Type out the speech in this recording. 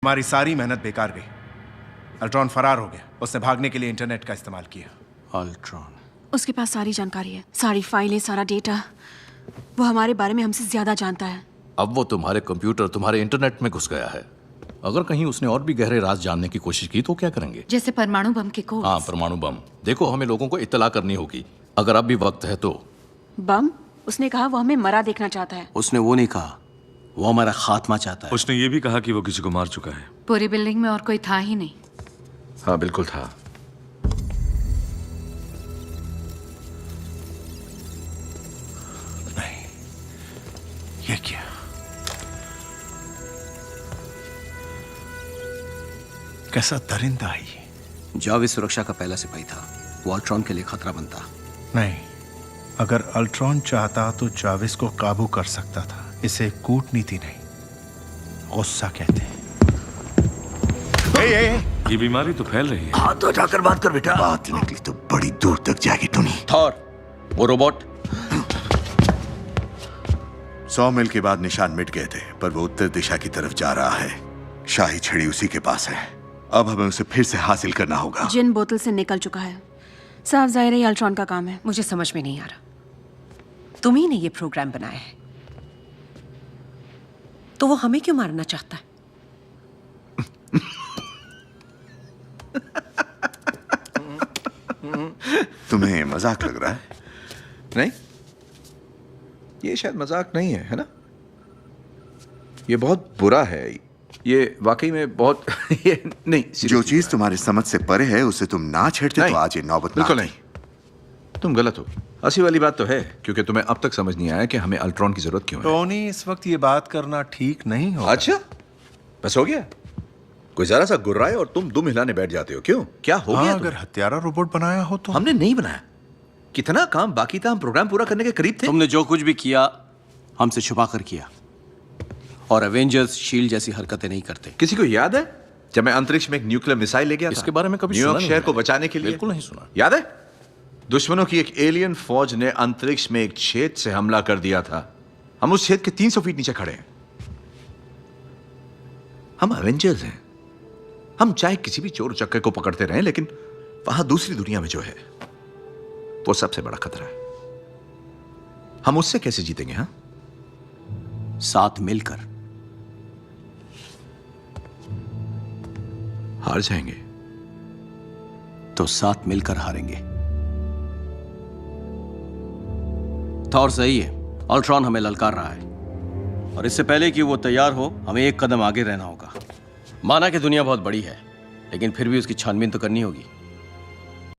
हमारी सारी मेहनत बेकार गई। अल्ट्रॉन फरार हो गया। उसने भागने के लिए इंटरनेट का इस्तेमाल किया। अल्ट्रॉन? उसके पास सारी जानकारी है, सारी फाइलें, सारा डेटा। वो हमारे बारे में हमसे ज्यादा जानता है। अब वो तुम्हारे कंप्यूटर, तुम्हारे इंटरनेट में घुस गया है। अगर कहीं उसने और भी गहरे राज जानने की कोशिश की तो क्या करेंगे? जैसे परमाणु बम के कोड्स। हाँ, परमाणु बम। देखो, हमें लोगों को इत्तला करनी होगी अगर अब भी वक्त है तो। बम? उसने कहा वो हमें मरा देखना चाहता है। उसने वो नहीं कहा, वो हमारा खात्मा चाहता है। उसने ये भी कहा कि वो किसी को मार चुका है। पूरी बिल्डिंग में और कोई था ही नहीं। हाँ, बिल्कुल था। नहीं, ये क्या? कैसा दरिंदा है ये? जावेद सुरक्षा का पहला सिपाही था। वो अल्ट्रॉन के लिए खतरा बनता। नहीं, अगर अल्ट्रॉन चाहता तो जाविस को काबू कर सकता था। इसे कूटनीति नहीं, गुस्सा कहते हैं। ये बीमारी तो फैल रही है। हाथ तो हटाकर बात कर बेटा। बात निकली तो बड़ी दूर तक जाएगी टोनी। थॉर, वो रोबोट 100 मील के बाद निशान मिट गए थे, पर वो उत्तर दिशा की तरफ जा रहा है। शाही छड़ी उसी के पास है। अब हमें उसे फिर से हासिल करना होगा। जिन बोतल से निकल चुका है। साफ जाहिर है ये अल्ट्रॉन का काम है। मुझे समझ में नहीं आ रहा, तुम ही ने ये प्रोग्राम बनाया है, तो वो हमें क्यों मारना चाहता है? तुम्हें मजाक लग रहा है? नहीं, ये शायद मजाक नहीं है, है ना? ये बहुत बुरा है। ये वाकई में बहुत ये नहीं, जो चीज तुम्हारे समझ से परे है उसे तुम ना छेड़ते तो आज ये नौबत ना बिल्कुल आती। नहीं, तुम गलत हो। असली वाली बात तो है, क्योंकि तुम्हें अब तक समझ नहीं आया कि हमें अल्ट्रॉन की जरूरत क्यों है। टोनी, इस वक्त ये बात करना ठीक नहीं होगा। अच्छा, बस हो गया? कोई जरा सा गुर्राए और तुम दुम हिलाने बैठ जाते हो। क्यों? क्या हो गया? अगर हत्यारा रोबोट बनाया हो तो। हमने नहीं बनाया। कितना काम बाकी था, हम प्रोग्राम पूरा करने के करीब थे। तुमने जो कुछ भी किया हमसे छुपा कर किया, और एवेंजर्स शील्ड जैसी हरकतें नहीं करते। किसी को याद है जब मैं अंतरिक्ष में एक न्यूक्लियर मिसाइल ले गया था? इसके बारे में कभी न्यूयॉर्क सुना नहीं शहर को मैंने। बचाने के लिए? बिल्कुल नहीं सुना। याद है? दुश्मनों की एक एलियन फौज ने अंतरिक्ष में एक छेद से हमला कर दिया था। हम उस छेद के 300 फीट नीचे खड़े हैं। हम एवेंजर्स हैं। हम चाहे किसी भी चोर चक्के को पकड़ते रहें, लेकिन वहां दूसरी दुनिया में जो है वो सबसे बड़ा खतरा है। हम उससे कैसे जीतेंगे? हाँ, साथ मिलकर। हार जाएंगे तो साथ मिलकर हारेंगे। थॉर सही है, अल्ट्रॉन हमें ललकार रहा है, और इससे पहले कि वो तैयार हो हमें एक कदम आगे रहना होगा। माना कि दुनिया बहुत बड़ी है, लेकिन फिर भी उसकी छानबीन तो करनी होगी।